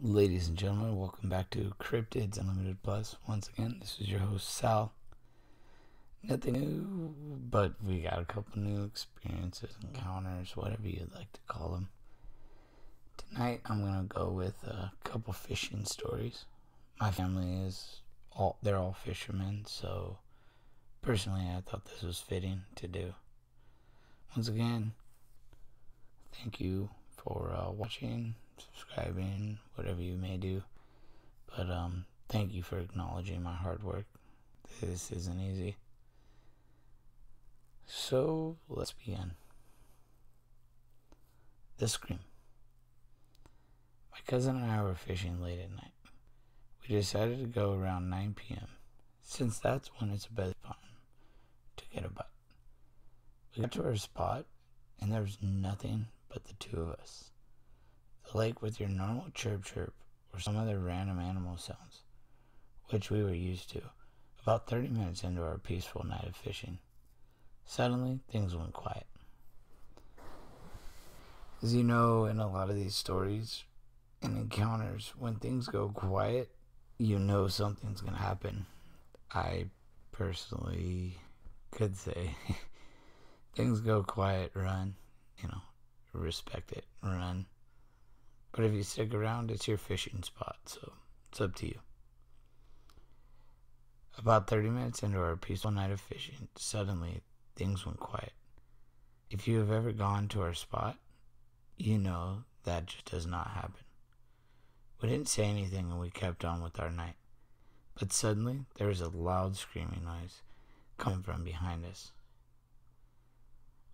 Ladies and gentlemen, welcome back to Cryptids Unlimited Plus. Once again, this is your host, Sal. Nothing new, but we got a couple new experiences, encounters, whatever you'd like to call them. Tonight, I'm going to go with a couple fishing stories. My family they're all fishermen, so personally, I thought this was fitting to do. Once again, thank you for watching, subscribing, whatever you may do. But thank you for acknowledging my hard work. This isn't easy. So let's begin. The Scream. My cousin and I were fishing late at night. We decided to go around 9 p.m. since that's when it's best time to get a bite. We got to our spot and there was nothing but the two of us. The lake with your normal chirp chirp or some other random animal sounds, which we were used to. About 30 minutes into our peaceful night of fishing, suddenly things went quiet. As you know, in a lot of these stories and encounters, when things go quiet, you know something's going to happen. I personally could say, things go quiet, run, respect it, run. But if you stick around, it's your fishing spot, so it's up to you. About 30 minutes into our peaceful night of fishing, suddenly things went quiet. If you have ever gone to our spot, you know that just does not happen. We didn't say anything and we kept on with our night. But suddenly, there was a loud screaming noise coming from behind us.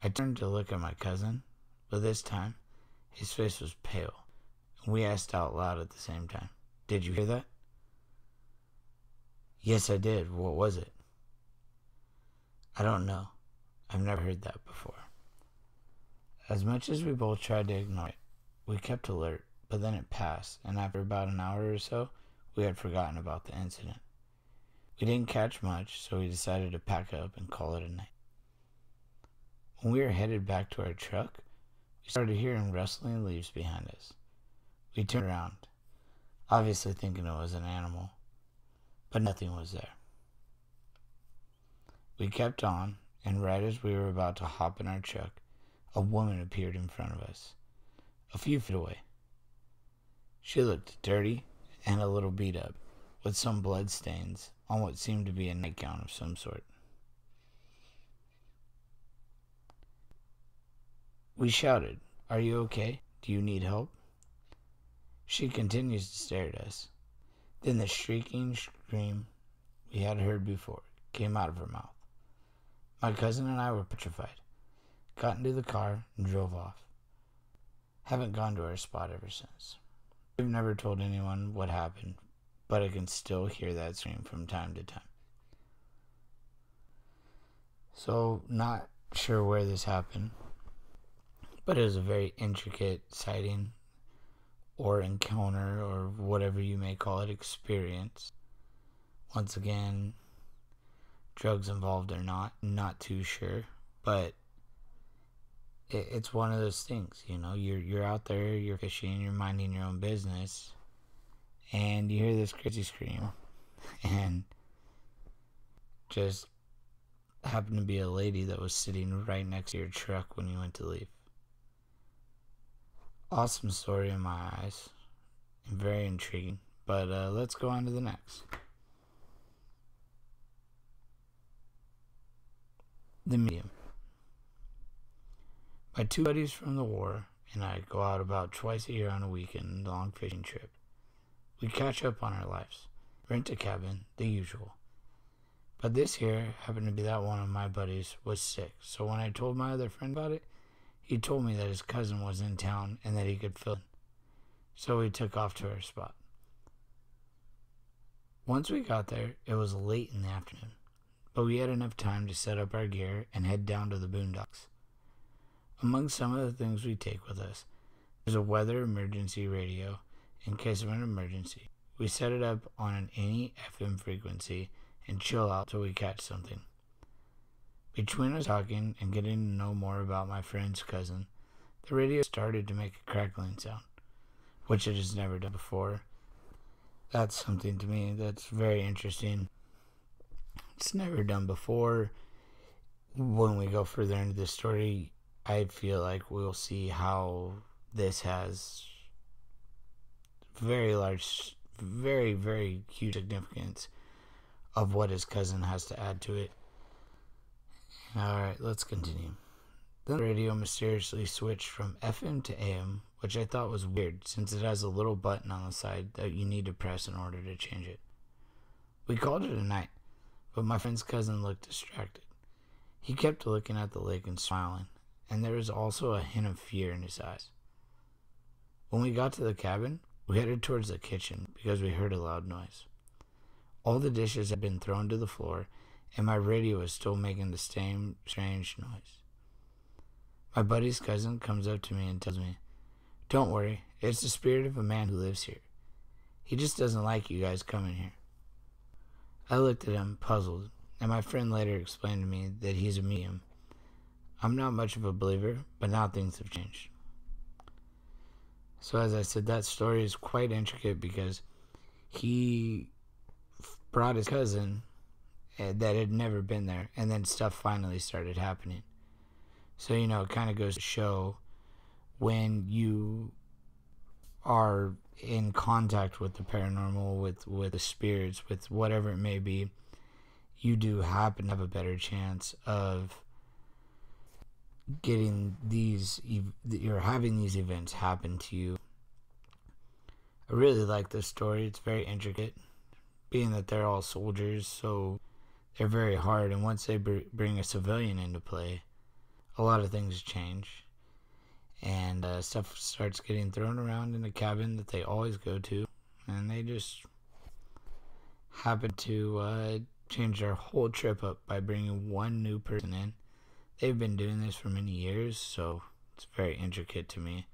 I turned to look at my cousin, but this time, his face was pale. We asked out loud at the same time, "Did you hear that?" "Yes, I did. What was it?" "I don't know. I've never heard that before." As much as we both tried to ignore it, we kept alert, but then it passed, and after about an hour or so, we had forgotten about the incident. We didn't catch much, so we decided to pack up and call it a night. When we were headed back to our truck, we started hearing rustling leaves behind us. We turned around, obviously thinking it was an animal, but nothing was there. We kept on, and right as we were about to hop in our truck, a woman appeared in front of us, a few feet away. She looked dirty and a little beat up, with some blood stains on what seemed to be a nightgown of some sort. We shouted, "Are you okay? Do you need help?" She continues to stare at us. Then the shrieking scream we had heard before came out of her mouth. My cousin and I were petrified, got into the car, and drove off. Haven't gone to our spot ever since. We've never told anyone what happened, but I can still hear that scream from time to time. So, not sure where this happened, but it was a very intricate sighting or encounter, or whatever you may call it, experience. Once again, drugs involved or not too sure, but it's one of those things, you're out there, you're fishing, you're minding your own business, and you hear this crazy scream, and just happened to be a lady that was sitting right next to your truck when you went to leave. Awesome story in my eyes, and very intriguing, but let's go on to the next. The Medium. My two buddies from the war and I go out about twice a year on a weekend long fishing trip. We catch up on our lives, rent a cabin, the usual. But this year happened to be that one of my buddies was sick, so when I told my other friend about it, he told me that his cousin was in town and that he could fill in. So we took off to our spot. Once we got there, it was late in the afternoon, but we had enough time to set up our gear and head down to the boondocks. Among some of the things we take with us, there's a weather emergency radio in case of an emergency. We set it up on an any FM frequency and chill out till we catch something. Between us talking and getting to know more about my friend's cousin, the radio started to make a crackling sound, which it has never done before. That's something to me that's very interesting. It's never done before. When we go further into the story, I feel like we'll see how this has very large, very, very huge significance of what his cousin has to add to it. Alright, let's continue. Then the radio mysteriously switched from FM to AM, which I thought was weird since it has a little button on the side that you need to press in order to change it. We called it a night, but my friend's cousin looked distracted. He kept looking at the lake and smiling, and there was also a hint of fear in his eyes. When we got to the cabin, we headed towards the kitchen because we heard a loud noise. All the dishes had been thrown to the floor, and my radio was still making the same strange noise. My buddy's cousin comes up to me and tells me, "Don't worry, it's the spirit of a man who lives here. He just doesn't like you guys coming here." I looked at him, puzzled, and my friend later explained to me that he's a medium. I'm not much of a believer, but now things have changed. So as I said, that story is quite intricate because he brought his cousin that had never been there, and then stuff finally started happening. So, it kind of goes to show when you are in contact with the paranormal, with the spirits, with whatever it may be, you do happen to have a better chance of getting you're having these events happen to you. I really like this story. It's very intricate, being that they're all soldiers, so they're very hard, and once they bring a civilian into play, a lot of things change, and stuff starts getting thrown around in the cabin that they always go to, and they just happen to change their whole trip up by bringing one new person in. They've been doing this for many years, so it's very intricate to me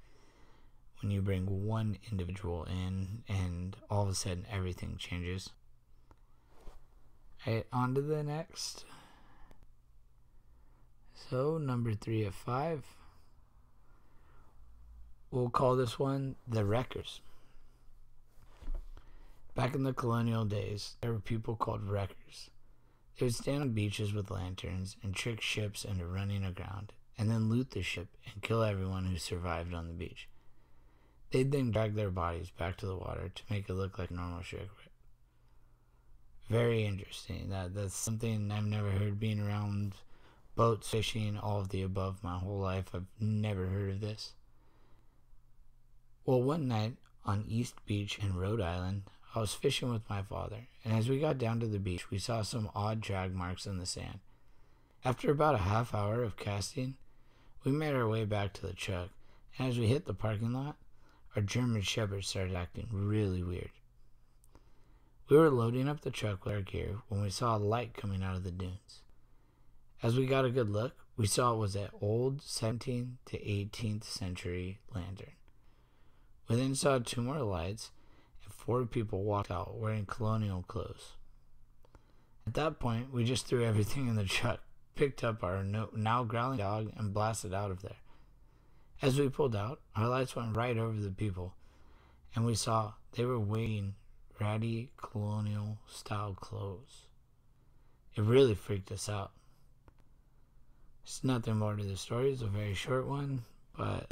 when you bring one individual in and all of a sudden everything changes. Alright, on to the next. So, number 3 of 5. We'll call this one The Wreckers. Back in the colonial days, there were people called wreckers. They would stand on beaches with lanterns and trick ships into running aground, and then loot the ship and kill everyone who survived on the beach. They'd then drag their bodies back to the water to make it look like a normal shipwreck. Very interesting. That's something I've never heard, being around boats, fishing, all of the above my whole life. I've never heard of this. Well, one night on East Beach in Rhode Island, I was fishing with my father, and as we got down to the beach, we saw some odd drag marks in the sand. After about a half hour of casting, we made our way back to the truck, and as we hit the parking lot, our German Shepherd started acting really weird. We were loading up the truck with our gear when we saw a light coming out of the dunes. As we got a good look, we saw it was an old 17th to 18th century lantern. We then saw 2 more lights, and 4 people walked out wearing colonial clothes. At that point, we just threw everything in the truck, picked up our now growling dog, and blasted out of there. As we pulled out, our lights went right over the people, and we saw they were wearing ratty colonial style clothes. It really freaked us out. There's nothing more to the story. It's a very short one, but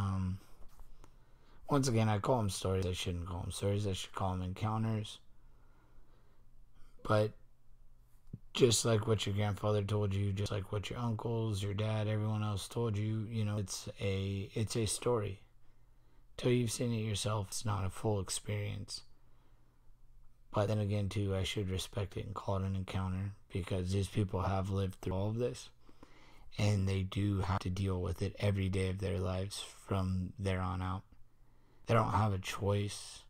once again, I call them stories. I shouldn't call them stories. I should call them encounters. But just like what your grandfather told you, just like what your uncles, your dad, everyone else told you, it's a story. Till you've seen it yourself, it's not a full experience. But then again, too, I should respect it and call it an encounter, because these people have lived through all of this, and they do have to deal with it every day of their lives from there on out. They don't have a choice.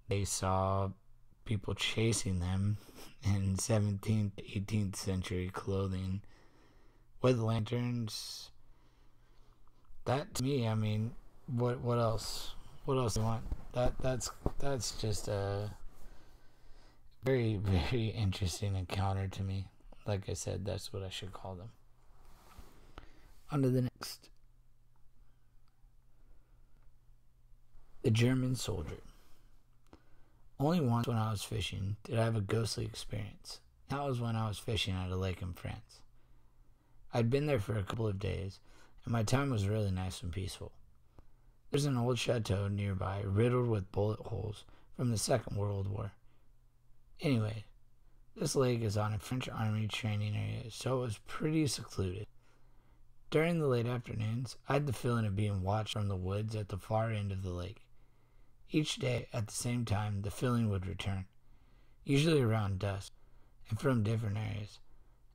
They saw people chasing them in 17th, 18th century clothing with lanterns. That, to me, I mean, what else? What else do you want? That's just a very, very interesting encounter to me. Like I said, that's what I should call them. On to the next. The German Soldier. Only once when I was fishing did I have a ghostly experience. That was when I was fishing at a lake in France. I'd been there for a couple of days, and my time was really nice and peaceful. There's an old chateau nearby riddled with bullet holes from the Second World War. Anyway, this lake is on a French army training area, so it was pretty secluded. During the late afternoons, I had the feeling of being watched from the woods at the far end of the lake. Each day, at the same time, the feeling would return, usually around dusk, and from different areas,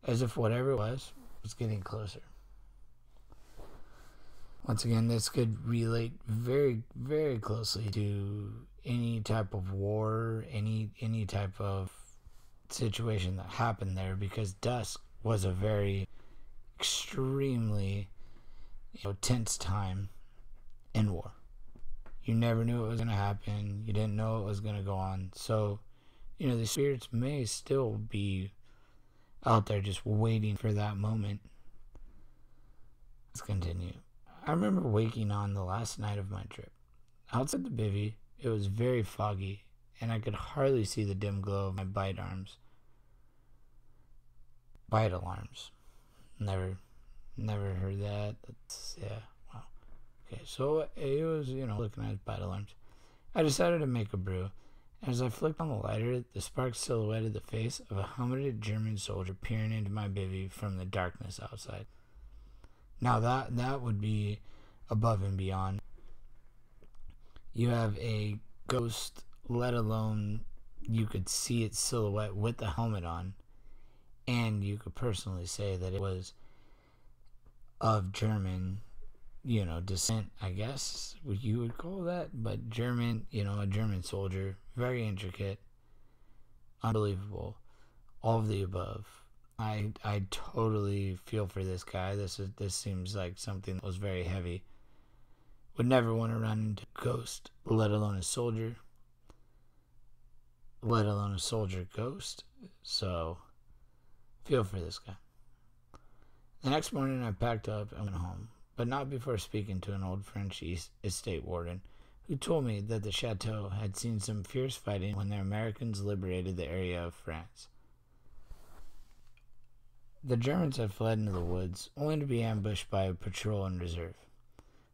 as if whatever it was getting closer. Once again, this could relate very, very closely to any type of war, any type of situation that happened there, because dusk was a very extremely tense time in war. You never knew what was going to happen. You didn't know what was going to go on. So, the spirits may still be out there just waiting for that moment. Let's continue. I remember waking on the last night of my trip. Outside the bivvy, it was very foggy, and I could hardly see the dim glow of my bite alarms. Never heard that. Wow. Okay, so it was, looking at bite alarms. I decided to make a brew. As I flicked on the lighter, the spark silhouetted the face of a helmeted German soldier peering into my bivvy from the darkness outside. Now that would be above and beyond. You have a ghost, let alone you could see its silhouette with the helmet on, and you could personally say that it was of German, descent, I guess, what you would call that, but German, a German soldier, very intricate, unbelievable, all of the above. I totally feel for this guy. This seems like something that was very heavy. Would never want to run into a ghost, let alone a soldier, ghost. So, feel for this guy. The next morning I packed up and went home, but not before speaking to an old French estate warden who told me that the chateau had seen some fierce fighting when the Americans liberated the area of France. The Germans had fled into the woods, only to be ambushed by a patrol in reserve.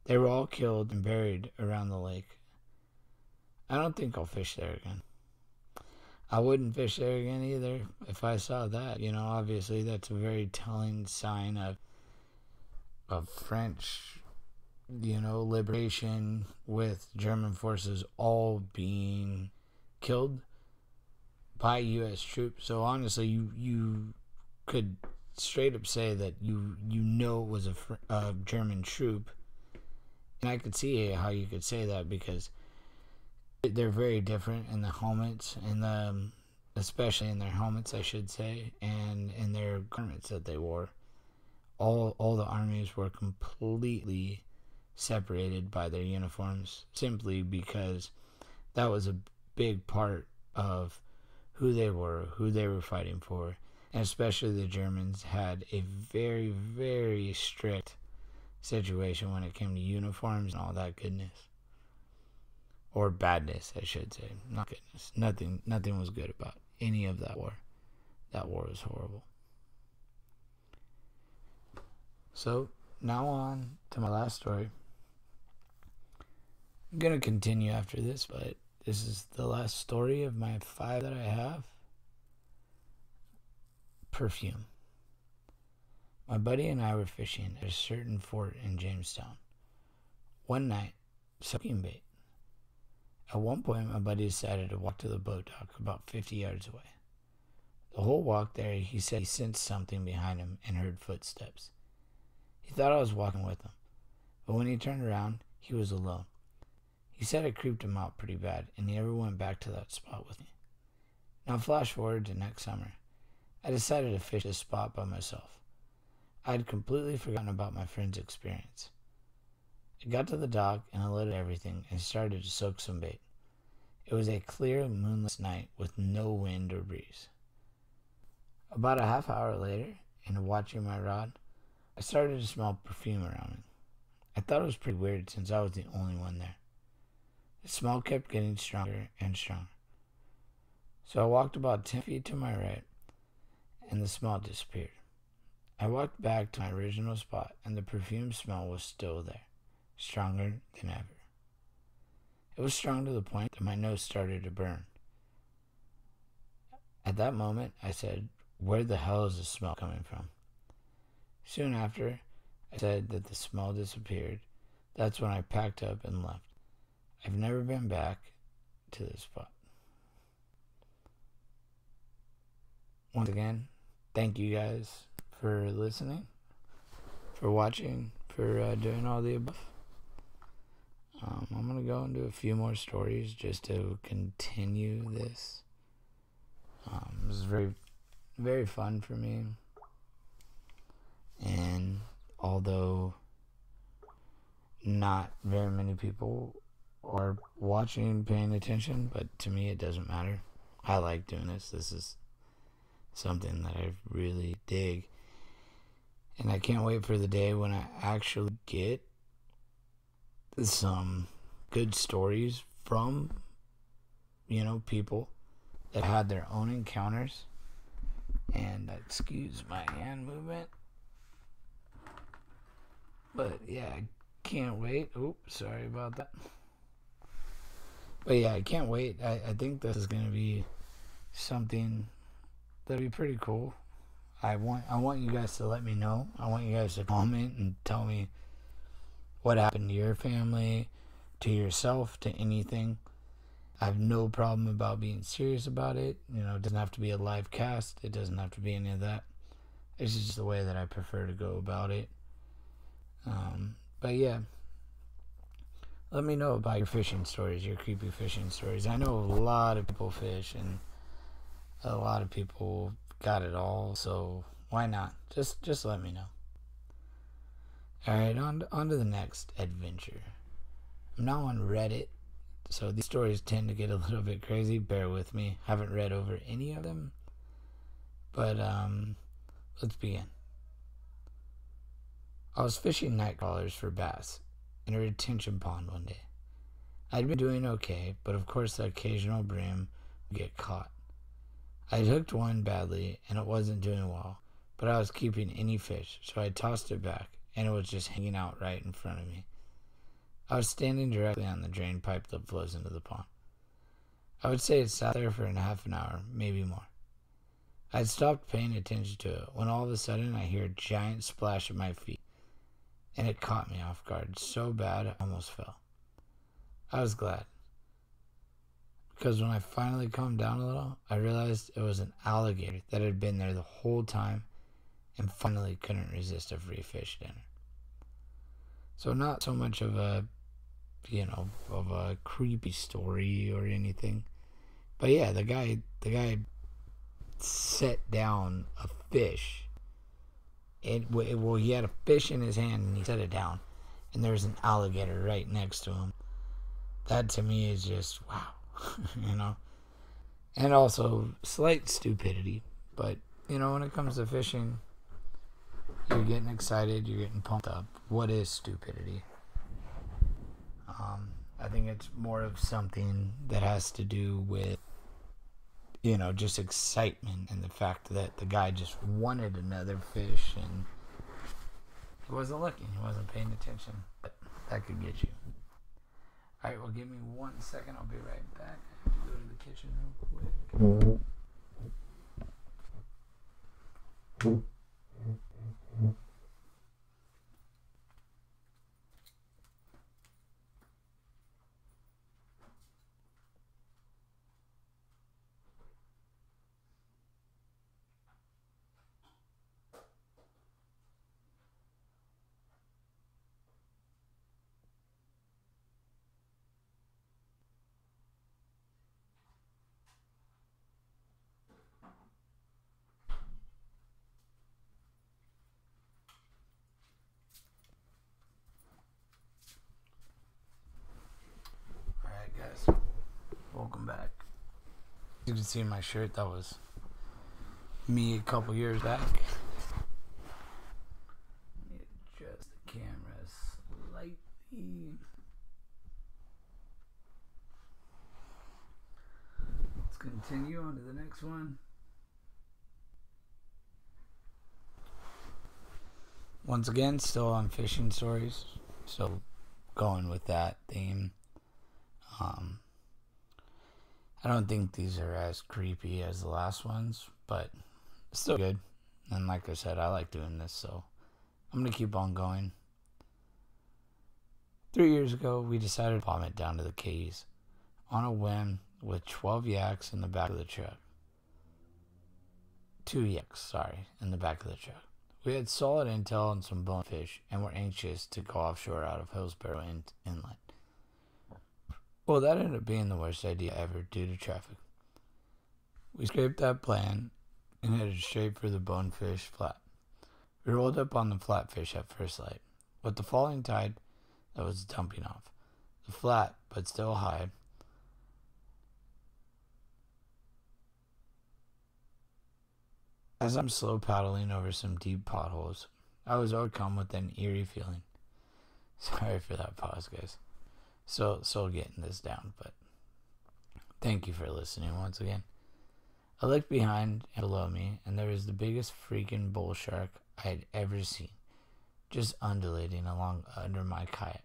They were all killed and buried around the lake. I don't think I'll fish there again. I wouldn't fish there again either if I saw that. Obviously that's a very telling sign of French, liberation, with German forces all being killed by U.S. troops. So honestly, you could straight up say that it was a German troop, and I could see how you could say that because they're very different in the helmets, and especially in their helmets, I should say, and in their garments that they wore. All the armies were completely separated by their uniforms, simply because that was a big part of who they were fighting for. And especially the Germans had a very, very strict situation when it came to uniforms and all that goodness. Or badness, I should say. Not goodness. Nothing was good about any of that war. That war was horrible. So, now on to my last story. I'm going to continue after this, but this is the last story of my 5 that I have. Perfume. My buddy and I were fishing at a certain fort in Jamestown. One night, soaking bait. At one point, my buddy decided to walk to the boat dock about 50 yards away. The whole walk there, he said he sensed something behind him and heard footsteps. He thought I was walking with him, but when he turned around, he was alone. He said it creeped him out pretty bad, and he never went back to that spot with me. Now flash forward to next summer. I decided to fish this spot by myself. I had completely forgotten about my friend's experience. I got to the dock and I loaded everything and started to soak some bait. It was a clear, moonless night with no wind or breeze. About a half hour later, and watching my rod, I started to smell perfume around me. I thought it was pretty weird since I was the only one there. The smell kept getting stronger and stronger. So I walked about 10 feet to my right, and the smell disappeared. I walked back to my original spot, and the perfume smell was still there, stronger than ever. It was strong to the point that my nose started to burn. At that moment, I said, "Where the hell is the smell coming from?" Soon after, I said that the smell disappeared. That's when I packed up and left. I've never been back to this spot. Once again, thank you guys for listening, for watching, for doing all the above. I'm going to go into a few more stories just to continue this. It was very, very fun for me. And although not very many people are watching, paying attention, but to me it doesn't matter. I like doing this. This is something that I really dig. And I can't wait for the day when I actually get some good stories from, people that had their own encounters. And excuse my hand movement. But yeah, I can't wait. Oops, sorry about that. But yeah, I can't wait. I think this is going to be something that'll be pretty cool. I want you guys to let me know. I want you guys to comment and tell me what happened to your family, to yourself, to anything. I have no problem about being serious about it. It doesn't have to be a live cast. It doesn't have to be any of that. It's just the way that I prefer to go about it. But yeah, let me know about your fishing stories, your creepy fishing stories. I know a lot of people fish, and a lot of people got it all, so why not? Just let me know. Alright, on to the next adventure. I'm now on Reddit, so these stories tend to get a little bit crazy. Bear with me. Haven't read over any of them, but let's begin. I was fishing night crawlers for bass in a retention pond one day. I'd been doing okay, but of course the occasional brim would get caught. I'd hooked one badly and it wasn't doing well, but I was keeping any fish, so I tossed it back and it was just hanging out right in front of me. I was standing directly on the drain pipe that flows into the pond. I would say it sat there for half an hour, maybe more. I'd stopped paying attention to it when all of a sudden I hear a giant splash at my feet, and it caught me off guard so bad I almost fell. I was glad, because when I finally calmed down a little, I realized it was an alligator that had been there the whole time and finally couldn't resist a free fish dinner. So not so much of a creepy story or anything, but yeah, the guy set down a fish. He had a fish in his hand and he set it down, and there's an alligator right next to him. That to me is just wow. And also slight stupidity, but when it comes to fishing, you're getting excited, you're getting pumped up. What is stupidity? I think it's more of something that has to do with just excitement, and the fact that the guy just wanted another fish and he wasn't looking, he wasn't paying attention. But that could get you. Alright, well, give me 1 second, I'll be right back. I have to go to the kitchen real quick. Guys, welcome back. You can see my shirt, that was me a couple years back. Let me adjust the camera slightly. continue on to the next one. Once again, still on fishing stories, so going with that theme. I don't think these are as creepy as the last ones, but still good. And like I said, I like doing this, so I'm going to keep on going. 3 years ago, we decided to vomit down to the Keys on a whim with 12 yaks in the back of the truck. 2 yaks, in the back of the truck. We had solid intel on some bonefish and were anxious to go offshore out of Hillsborough Inlet. Well, that ended up being the worst idea ever due to traffic. We scraped that plan and headed straight for the Bonefish Flat. We rolled up on the flatfish at first light. With the falling tide that was dumping off, the flat, but still high, as I'm slow paddling over some deep potholes, I was overcome with an eerie feeling. Sorry for that pause, guys. So getting this down, but thank you for listening once again. I looked behind and below me, and there was the biggest freaking bull shark I had ever seen, just undulating along under my kayak.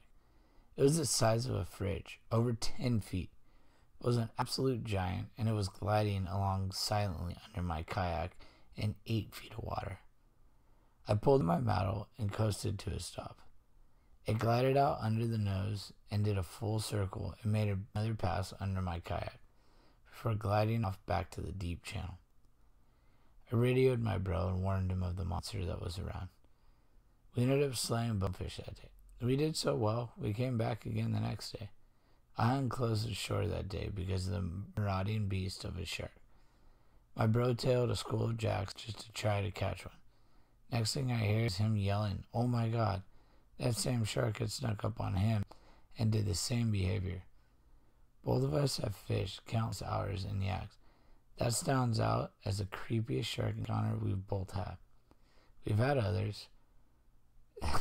It was the size of a fridge, over 10 feet. It was an absolute giant, and it was gliding along silently under my kayak in 8 feet of water. I pulled my paddle and coasted to a stop. It glided out under the nose and did a full circle and made another pass under my kayak before gliding off back to the deep channel. I radioed my bro and warned him of the monster that was around. We ended up slaying bonefish that day. We did so well, we came back again the next day. I hung close to shore that day because of the marauding beast of a shark. My bro tailed a school of jacks just to try to catch one. Next thing I hear is him yelling, "Oh my God!" That same shark had snuck up on him and did the same behavior. Both of us have fished countless hours in yaks. That stands out as the creepiest shark encounter we've both had. We've had others.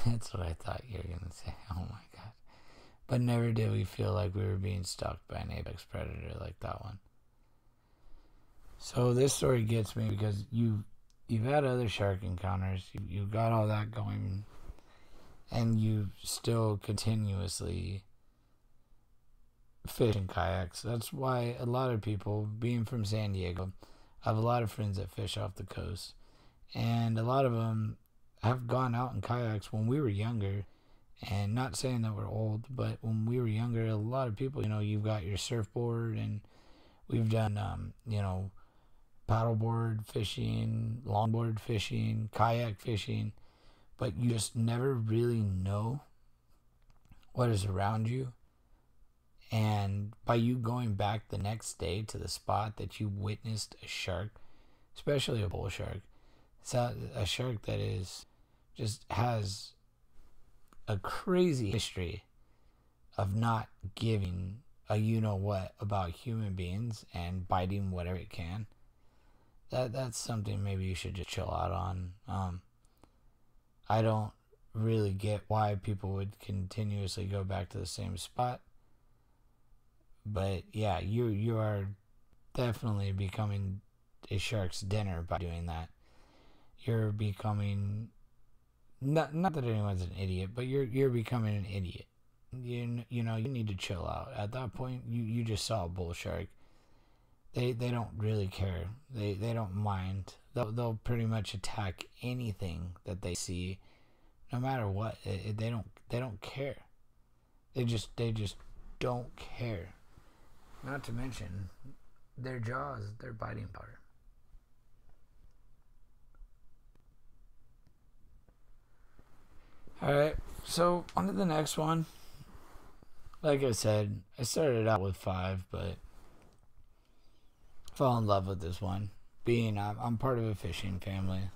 That's what I thought you were going to say. Oh my God. But never did we feel like we were being stalked by an apex predator like that one. So this story gets me because you've had other shark encounters. You got all that going, and you still continuously fish in kayaks. That's why a lot of people, being from San Diego, I have a lot of friends that fish off the coast, and a lot of them have gone out in kayaks when we were younger. And not saying that we're old, but when we were younger, a lot of people, you've got your surfboard, and we've done, paddleboard fishing, longboard fishing, kayak fishing, but you just never really know what is around you. And by you going back the next day to the spot that you witnessed a shark, especially a bull shark, it's a shark that just has a crazy history of not giving a you-know-what about human beings and biting whatever it can. That's something maybe you should just chill out on. I don't really get why people would continuously go back to the same spot. But yeah, you are definitely becoming a shark's dinner by doing that. You're becoming not that anyone's an idiot, but you're becoming an idiot. You need to chill out. At that point, you just saw a bull shark. They don't really care. They don't mind. They'll pretty much attack anything that they see, no matter what. They don't care. They just don't care. Not to mention their jaws, their biting power. Alright, so on to the next one. Like I said, I started out with 5, but fell in love with this one. Being I'm part of a fishing family.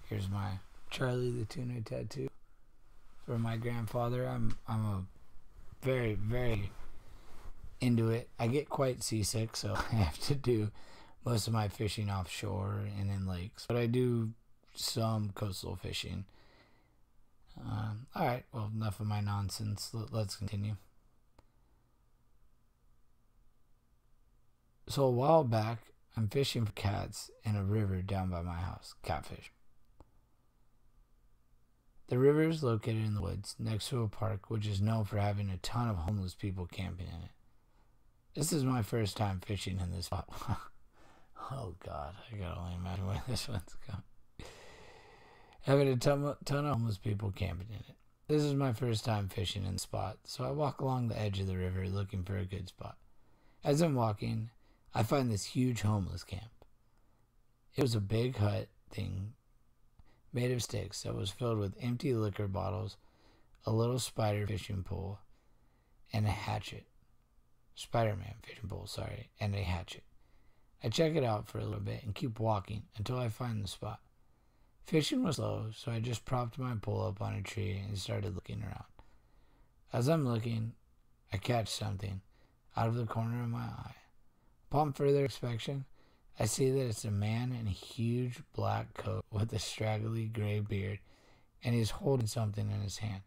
Here's my Charlie the Tuna tattoo from my grandfather. I'm a very, very into it. I get quite seasick, so I have to do most of my fishing offshore and in lakes. But I do some coastal fishing. Alright, well, enough of my nonsense. Let's continue. So a while back, I'm fishing for cats in a river down by my house, catfish. The river is located in the woods next to a park which is known for having a ton of homeless people camping in it. This is my first time fishing in this spot. Oh God, I can only imagine where this one's going. Having a ton of homeless people camping in it. This is my first time fishing in the spot, so I walk along the edge of the river looking for a good spot. As I'm walking, I find this huge homeless camp. It was a big hut thing made of sticks that was filled with empty liquor bottles, a little spider fishing pole, and a hatchet. Spider-Man fishing pole, sorry, and a hatchet. I check it out for a little bit and keep walking until I find the spot. Fishing was slow, so I just propped my pole up on a tree and started looking around. As I'm looking, I catch something out of the corner of my eye. Upon further inspection, I see that it's a man in a huge black coat with a straggly gray beard, and he's holding something in his hand.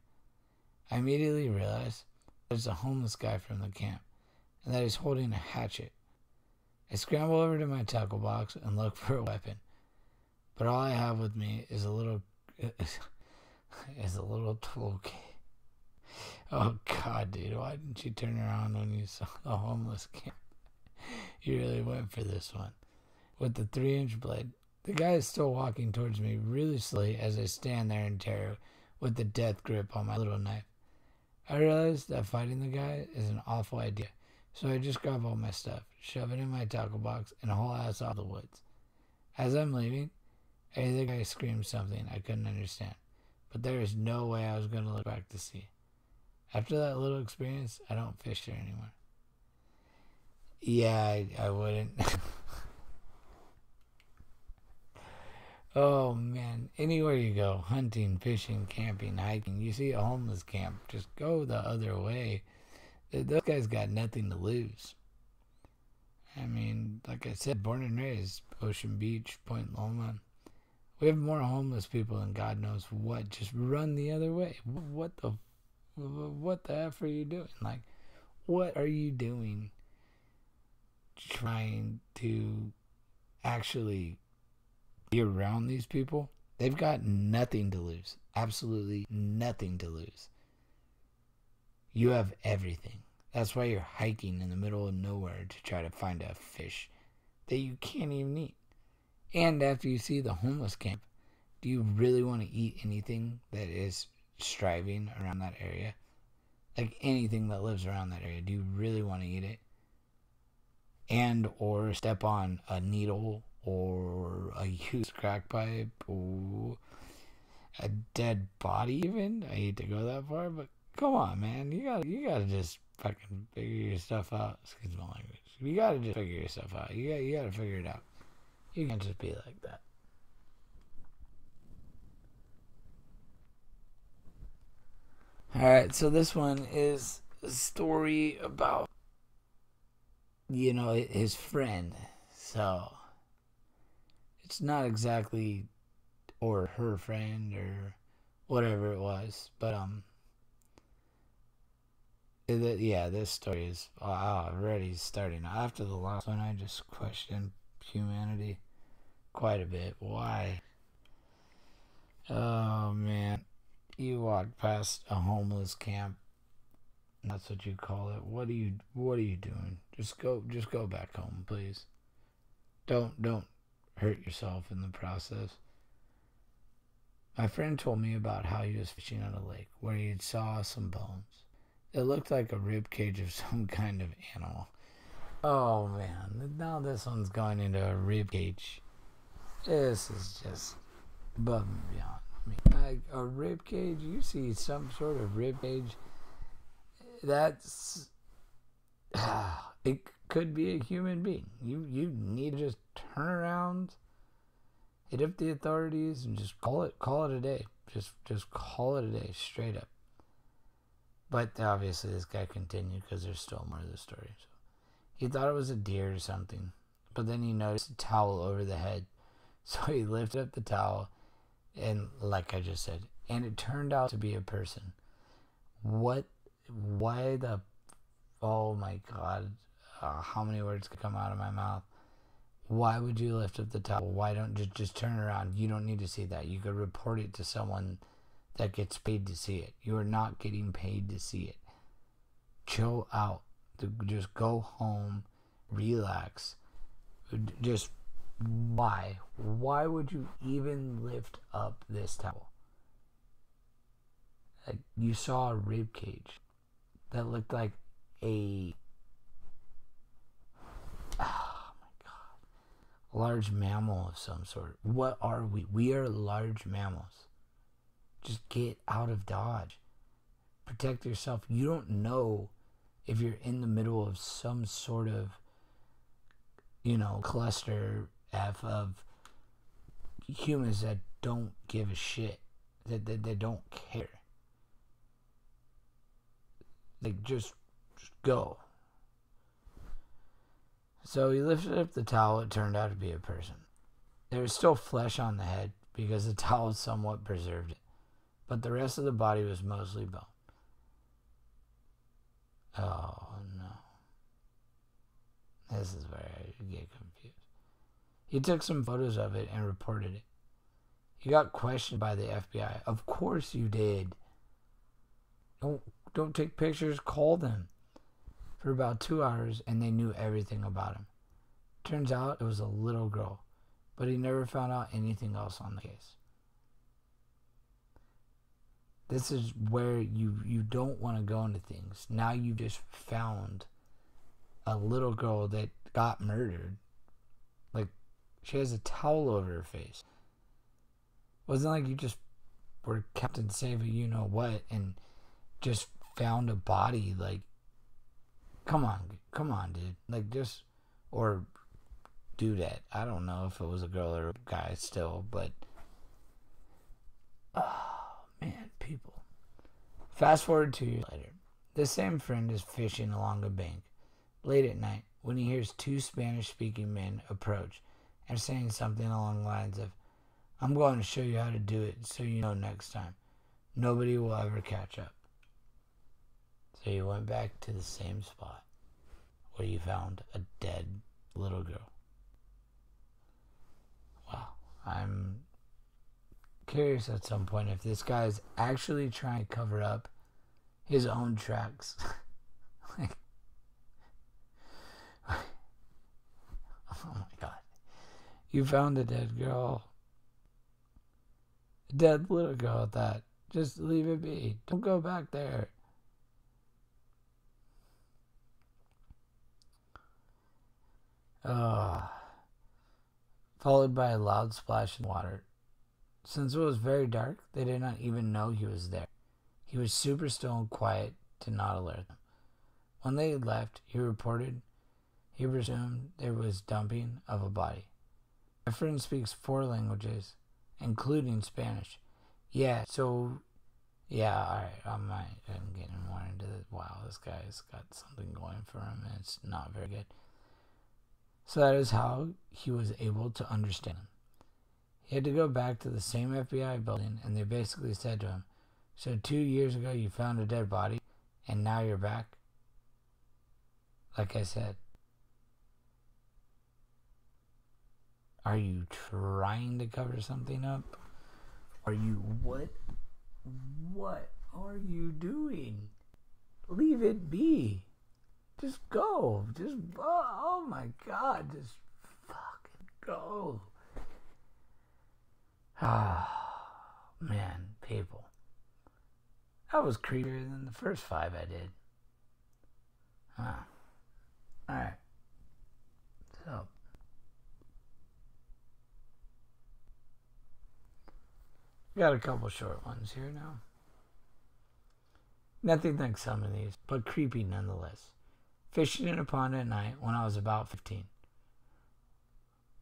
I immediately realize that it's a homeless guy from the camp, and that he's holding a hatchet. I scramble over to my tackle box and look for a weapon, but all I have with me is a little toolkit. Oh God, dude, why didn't you turn around when you saw the homeless camp? You really went for this one. With the 3-inch blade, the guy is still walking towards me really slowly as I stand there in terror with the death grip on my little knife. I realize that fighting the guy is an awful idea, so I just grab all my stuff, shove it in my tackle box, and haul ass out of the woods. As I'm leaving, I hear the guy scream something I couldn't understand, but there is no way I was going to look back to see. After that little experience, I don't fish there anymore. Yeah, I wouldn't. Oh man, anywhere you go, hunting, fishing, camping, hiking, you see a homeless camp, just go the other way. Those guys got nothing to lose. I mean, like I said, born and raised, Ocean Beach, Point Loma. We have more homeless people than God knows what. Just run the other way. What the F are you doing? Like, what are you doing trying to actually be around these people? They've got nothing to lose. Absolutely nothing to lose. You have everything. That's why you're hiking in the middle of nowhere to try to find a fish that you can't even eat. And after you see the homeless camp, do you really want to eat anything that is striving around that area? Like anything that lives around that area, do you really want to eat it? And or step on a needle or a used crack pipe or a dead body even? I hate to go that far, but come on, man. You gotta just fucking figure your stuff out. Excuse my language. You gotta just figure yourself out. You gotta figure it out. You can't just be like that. Alright, so this one is a story about, his friend. So, it's not exactly, or her friend, or whatever it was. But, this story is already starting. After the last one, I just questioned humanity quite a bit. Why? Oh, man. You walk past a homeless camp. That's what you call it. What are you doing? Just go back home, please. Don't hurt yourself in the process. My friend told me about how he was fishing on a lake where he saw some bones. It looked like a rib cage of some kind of animal. Oh man, now this one's going into a rib cage. This is just above and beyond. Like a rib cage, you see some sort of rib cage. That's it could be a human being. You need to just turn around, hit up the authorities, and just call it a day. Just call it a day, straight up. But obviously, this guy continued because there's still more to the story. So he thought it was a deer or something, but then he noticed a towel over the head, so he lifted up the towel. And like I just said, and it turned out to be a person. Why oh my God. how many words could come out of my mouth? Why would you lift up the towel? Why don't you just turn around? You don't need to see that. You could report it to someone that gets paid to see it. You are not getting paid to see it. Chill out. Just go home, relax. Just why? Why would you even lift up this towel? Like, you saw a rib cage that looked like a large mammal of some sort. What are we? We are large mammals. Just get out of Dodge. Protect yourself. You don't know if you're in the middle of some sort of, cluster F of humans that don't give a shit. That don't care. Like, just go. So he lifted up the towel. It turned out to be a person. There was still flesh on the head because the towel somewhat preserved it, but the rest of the body was mostly bone. Oh no. This is where I get confused. He took some photos of it and reported it. He got questioned by the FBI. Of course you did. Don't take pictures, call them. For about 2 hours, and they knew everything about him. Turns out it was a little girl, but he never found out anything else on the case. This is where you don't want to go into things. Now you just found a little girl that got murdered. Like, she has a towel over her face. It wasn't like you just were Captain Save you-know-what and just found a body. Like, come on, dude. Like, just, or do that. I don't know if it was a girl or a guy still, but, oh, man, people. Fast forward 2 years later. This same friend is fishing along a bank late at night when he hears two Spanish-speaking men approach and saying something along the lines of, "I'm going to show you how to do it so you know next time. Nobody will ever catch up." So he went back to the same spot where you found a dead little girl. Wow. I'm curious at some point if this guy is actually trying to cover up his own tracks. Like, oh my God. You found a dead girl. A dead little girl at that. Just leave it be. Don't go back there. Followed by a loud splash in water. Since it was very dark, they did not even know he was there. He was super still and quiet to not alert them. When they had left, he reported he presumed there was dumping of a body. My friend speaks 4 languages, including Spanish. Yeah, alright, I'm getting more into this. Wow, this guy's got something going for him, and it's not very good. So that is how he was able to understand him. He had to go back to the same FBI building, and they basically said to him, "So 2 years ago you found a dead body, and now you're back?" Like I said, are you trying to cover something up? Are you, what are you doing? Leave it be. Just go. Just, oh my God, just fucking go. Ah, man, people. That was creepier than the first 5 I did. Alright. So, got a couple short ones here now. Nothing like some of these, but creepy nonetheless. Fishing in a pond at night when I was about 15.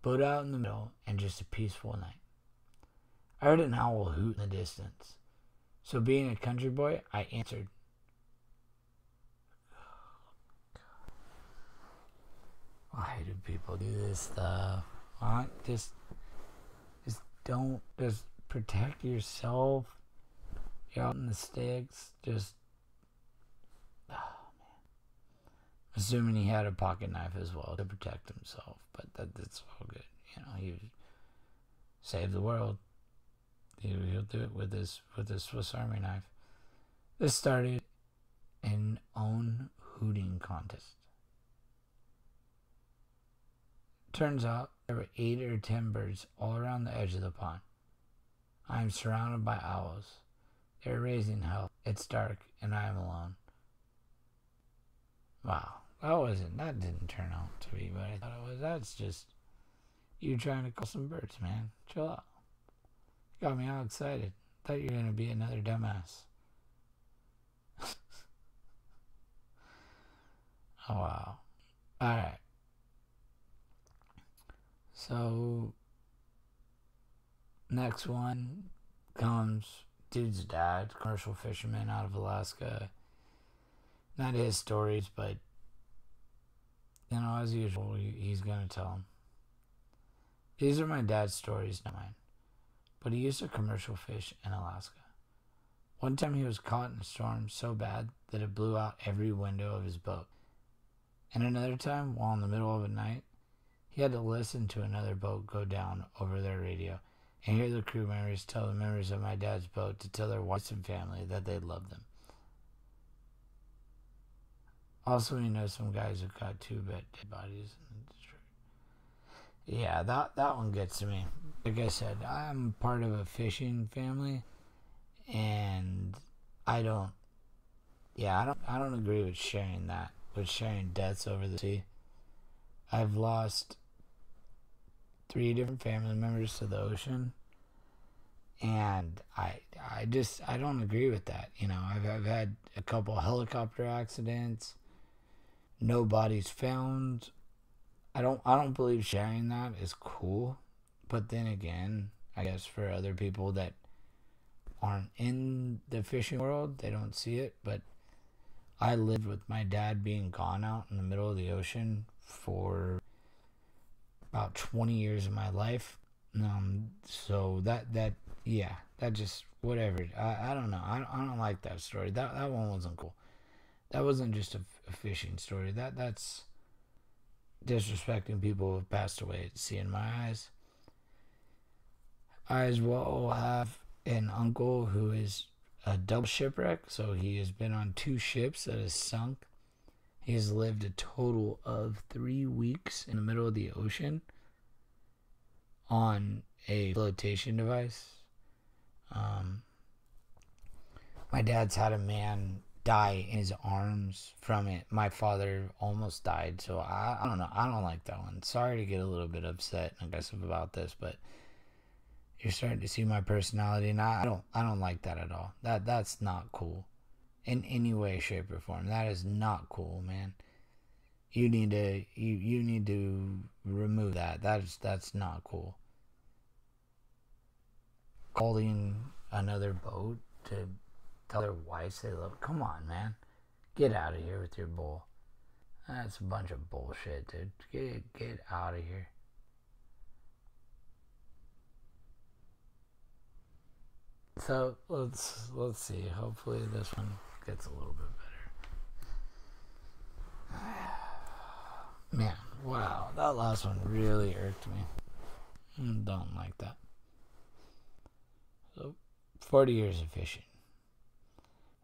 Boat out in the middle and just a peaceful night. I heard an owl hoot in the distance. So being a country boy, I answered. Why do people do this stuff? Just don't, just protect yourself. You're out in the sticks, just, oh man. Assuming he had a pocket knife as well to protect himself, but that's all good. You know, he saved the world. He'll do it with his Swiss Army knife. This started an own hooting contest. Turns out there were 8 or 10 birds all around the edge of the pond. I am surrounded by owls. They are raising hell. It's dark and I am alone. Wow, that didn't turn out to be what I thought it was. That's just you trying to kill some birds, man. Chill out. Got me all excited. Thought you were gonna be another dumbass. Oh wow. Alright. So next one comes dude's dad, commercial fisherman out of Alaska. Not his stories, but you know, as usual, he's gonna tell them. These are my dad's stories, not mine. But he used to commercial fish in Alaska. One time he was caught in a storm so bad that it blew out every window of his boat. And another time, while in the middle of the night, he had to listen to another boat go down over their radio and hear the crew members tell the members of my dad's boat to tell their wives and family that they loved them. Also, he knows some guys who've got 2 dead bodies in the district. Yeah, that one gets to me. Like I said, I'm part of a fishing family, and I don't agree with sharing that, with sharing deaths over the sea. I've lost 3 different family members to the ocean, and I don't agree with that. You know, I've had a couple helicopter accidents, no bodies found. I don't believe sharing that is cool. But then again, I guess for other people that aren't in the fishing world, they don't see it. But I lived with my dad being gone out in the middle of the ocean for about 20 years of my life. So that just whatever. I don't know. I don't like that story. That one wasn't cool. That wasn't just a fishing story. That's disrespecting people who have passed away at sea in my eyes. I as well have an uncle who is a double shipwreck, so he has been on 2 ships that has sunk. He has lived a total of 3 weeks in the middle of the ocean on a flotation device. My dad's had a man die in his arms from it. My father almost died, so I don't know. I don't like that one. Sorry to get a little bit upset and aggressive about this, but you're starting to see my personality, and I don't like that at all. That's not cool in any way, shape, or form. That is not cool, man. You need to remove that. That's not cool. Calling another boat to tell their wives they love. Come on, man. Get out of here with your bull. That's a bunch of bullshit, dude. Get out of here. So let's see. Hopefully this one gets a little bit better. Man, wow, that last one really irked me. Don't like that. So, 40 years of fishing.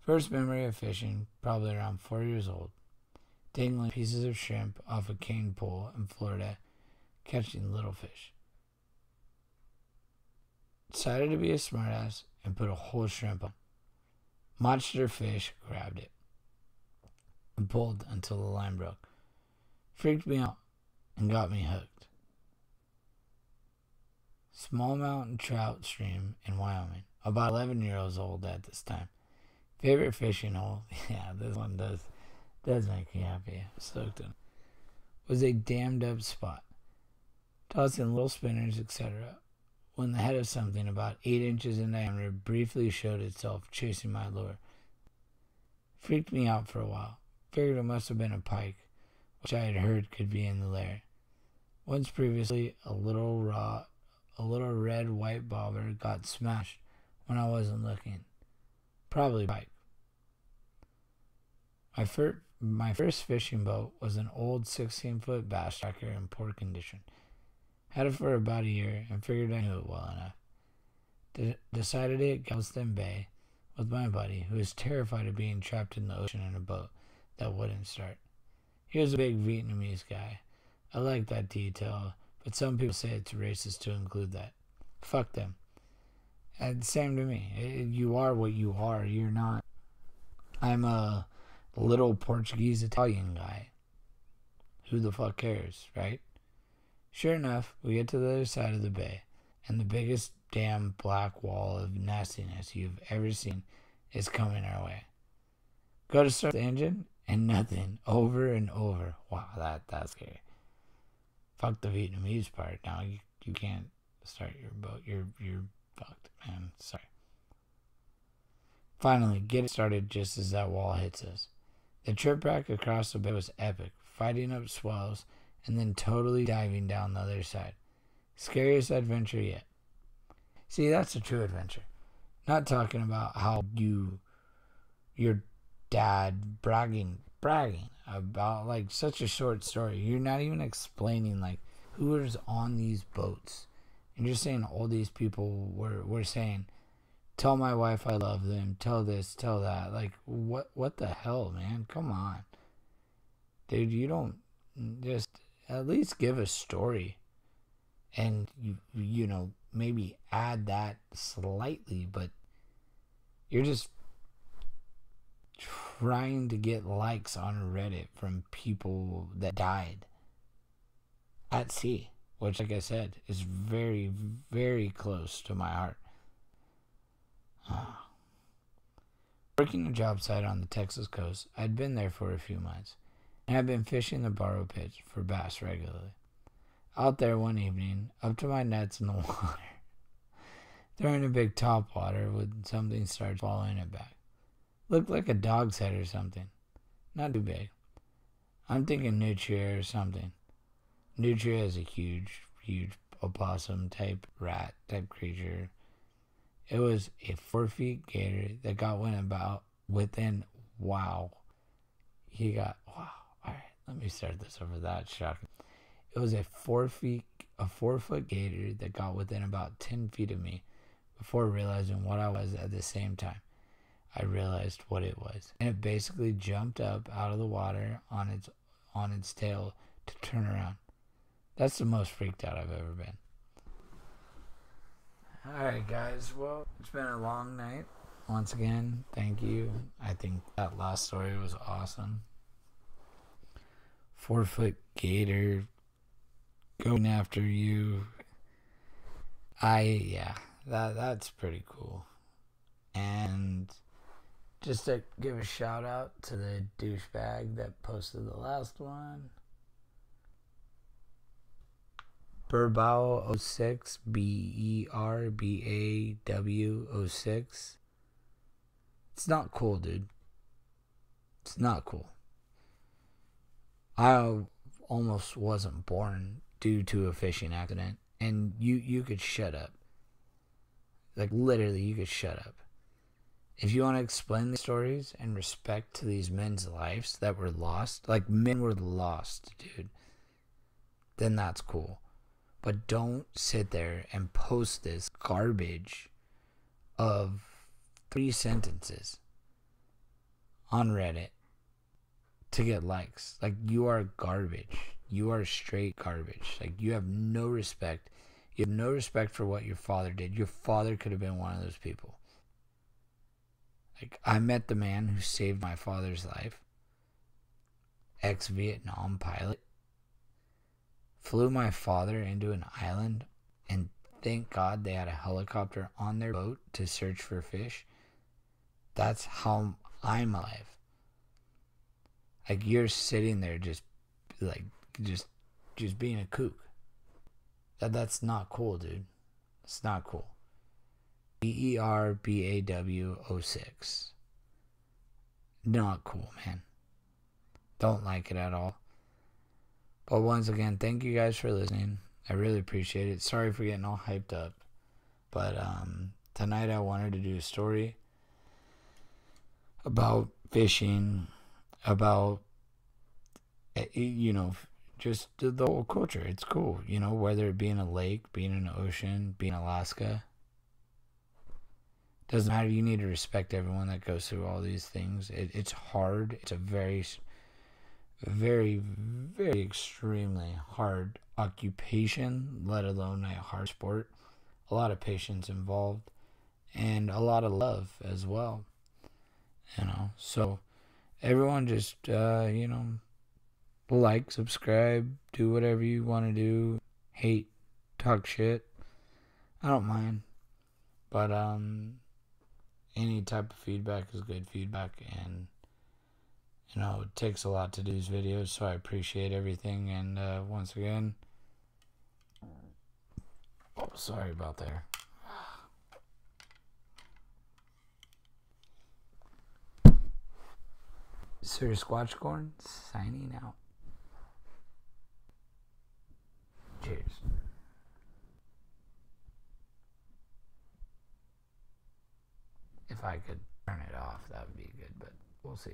First memory of fishing, probably around 4 years old. Dangling pieces of shrimp off a cane pole in Florida, catching little fish. Decided to be a smartass and put a whole shrimp on. Monster fish grabbed it and pulled until the line broke. Freaked me out and got me hooked. Small mountain trout stream in Wyoming. About 11 years old at this time. Favorite fishing hole. Yeah, this one does make me happy. I'm stoked on it. Was a dammed up spot. Tossing little spinners, etc. When the head of something about 8 inches in diameter briefly showed itself chasing my lure. Freaked me out for a while. Figured it must have been a pike, which I had heard could be in the lair. Once previously, a little red white bobber got smashed when I wasn't looking. Probably pike. My My first fishing boat was an old 16-foot bass tracker in poor condition. Had it for about a year and figured I knew it well enough. Decided to hit Galveston Bay with my buddy, who was terrified of being trapped in the ocean in a boat that wouldn't start. He was a big Vietnamese guy. I like that detail, but some people say it's racist to include that. Fuck them. And same to me. You are what you are. You're not. I'm a little Portuguese Italian guy. Who the fuck cares, right? Sure enough, we get to the other side of the bay, and the biggest damn black wall of nastiness you've ever seen is coming our way. Go to start the engine, and nothing. Over and over. Wow, that's scary. Fuck the Vietnamese part. Now you can't start your boat. You're fucked, man. Sorry. Finally, get it started just as that wall hits us. The trip back across the bay was epic, fighting up swells and then totally diving down the other side. Scariest adventure yet. See, that's a true adventure. Not talking about how your dad bragging about like such a short story. You're not even explaining like who was on these boats. And you're saying all these people were saying, tell my wife I love them, tell this, tell that. Like, what the hell, man? Come on. Dude, you don't just at least give a story. And, you know, maybe add that slightly, but you're just trying to get likes on Reddit from people that died at sea, which, like I said, is very, very close to my heart. Working a job site on the Texas coast, I'd been there for a few months, and I'd been fishing the Barrow Pit for bass regularly. Out there one evening, up to my nets in the water, throwing a big topwater when something started following it back. Looked like a dog's head or something. Not too big. I'm thinking nutria or something. Nutria is a huge opossum type rat type creature. It was a 4-foot gator that got within, wow. Alright, let me start this over. That shocking. It was a 4-foot gator that got within about 10 feet of me before realizing what I was at the same time. I realized what it was. And it basically jumped up out of the water on its tail to turn around. That's the most freaked out I've ever been. Alright guys, well, it's been a long night. Once again, thank you. I think that last story was awesome. 4-foot gator going after you. That's pretty cool. And just to give a shout out to the douchebag that posted the last one. Berbaw06, BERBAW06. It's not cool, dude. It's not cool. I almost wasn't born due to a fishing accident, and you could shut up. Like, literally, you could shut up. If you want to explain the stories and respect to these men's lives that were lost, like men were lost, dude, then that's cool. But don't sit there and post this garbage of 3 sentences on Reddit to get likes. Like, you are garbage. You are straight garbage. Like, you have no respect. You have no respect for what your father did. Your father could have been one of those people. Like, I met the man who saved my father's life. Ex-Vietnam pilot. Flew my father into an island, and thank God they had a helicopter on their boat to search for fish. That's how I'm alive. Like, you're sitting there just being a kook. That's not cool, dude. It's not cool. BERBAW06. Not cool, man. Don't like it at all. But once again, thank you guys for listening. I really appreciate it. Sorry for getting all hyped up. But tonight I wanted to do a story about fishing, about You know, just the whole culture. It's cool, you know, whether it be in a lake, being in an ocean, being in Alaska. Doesn't matter. You need to respect everyone that goes through all these things. It's hard. It's a very extremely hard occupation, let alone a hard sport. A lot of patience involved and a lot of love as well, you know. So everyone just, like, subscribe, do whatever you want to do, hate, talk shit. I don't mind. But, any type of feedback is good feedback, and you know, it takes a lot to do these videos, so I appreciate everything. And once again, oh, sorry about that. Sir Squatchcorn signing out. Cheers. If I could turn it off, that would be good, but we'll see.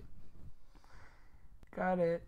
Got it.